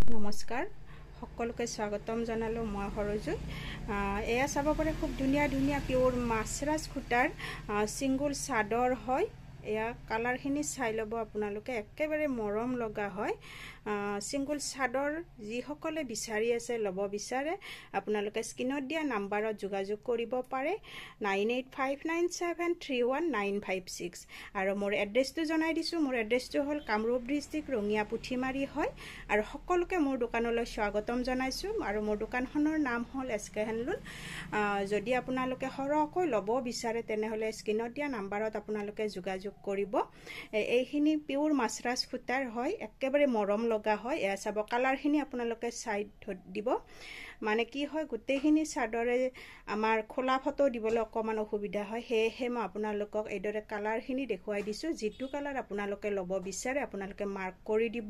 নমস্কাৰ সকলোকে স্বাগতম জনালো মই সৰজু এয়া চাব পাৰে খুব ধুনীয়া ধুনীয়া পিওৰ মাছৰাজ খুটাৰ সিঙ্গল চাদৰ হয় এয়া কালাৰখিনি চাই ল'ব আপোনালোকে একেবাৰে মৰম লগা হয় সিঙ্গল চাদৰ যি সকলে বিচাৰি আছে লব বিচাৰে আপোনালোকে স্ক্ৰিনত দিয়া নম্বৰত যোগাযোগ কৰিব পাৰে 9859731956 আৰু মোৰ এড্ৰেছটো জনাই দিছো মোৰ এড্ৰেছটো হল কামৰূপ ডিস্ট্ৰিক্ট ৰঙিয়া পুঠিমাৰী হয় আৰু সকলোকে মোৰ দোকানলৈ স্বাগতম জনাইছো আৰু মোৰ দোকানখনৰ নাম হল এসকে হেণ্ডলুম যদি আপোনালোকে সৰহকৈ লব বিচাৰে তেনেহলে স্ক্ৰিনত দিয়া নম্বৰত আপোনালোকে যোগাযোগ কৰিব এইখিনি পিওৰ মাছৰাজ খুটাৰ হয় একেবাৰে মৰম লগা হয় এয়া চাব কালাৰখিনি আপোনালোকে সাইড দিব মানে কি হয় গোটেইখিনি চাদৰে আমাৰ খোলা ফটো দিবলৈ অকমান অসুবিধা হয় হেহে মই আপোনালোকক এইদৰে কালাৰখিনি দেখুৱাই দিছো যেটো কালাৰ আপোনালোকে লব বিচাৰে আপোনালোকে মাৰ্ক কৰি দিব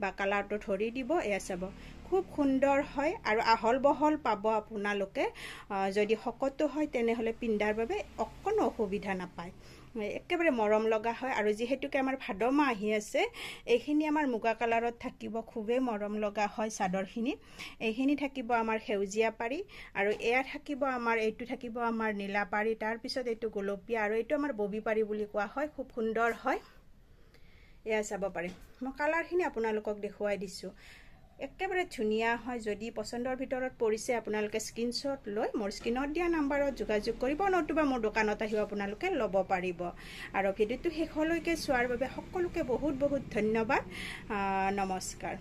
বা কালাৰটো ধৰি দিব এয়া চাব খুব সুন্দৰ হয় আৰু আহল বহল পাব আপোনালোকে যদি হকটো হয় তেনেহলে পিন্ধাৰ বাবে অকনো অসুবিধা নাপায় একেবাৰে মৰম লগা হয় আৰু যেহেতুকে আমাৰ ভাদমা আহি আছে এইখিনি আমাৰ মুগা কালাৰত থাকিব খুবেই মৰম লগা হয় চাদৰখিনি এইখিনি থাকিব আমাৰ সেউজিয়া পাৰি আৰু এয়া থাকিব আমাৰ এইটো থাকিব আমাৰ নীলা পাৰি তাৰ পিছত এইটো গোলপীয়া আৰু এইটো আমাৰ ববি পাৰি বুলি কোৱা হয় খুব সুন্দৰ হয় এয়া চাব পাৰে মই কালাৰখিনি আপোনালোকক দেখুৱাই দিছো একেবাৰে ধুনিয়া হয় যদি পছন্দৰ ভিতৰত পৰিছে আপোনালোকে স্ক্ৰিনশ্বট লৈ মোৰ স্ক্ৰিনত দিয়া নম্বৰত যোগাযোগ কৰিব নতুবা মোৰ দোকানত আহিও আপোনালোকে লব পাৰিব আৰু ভিডিওটো শেষলৈকে চোৱাৰ বাবে সকলোকে বহুত বহুত ধন্যবাদ নমস্কাৰ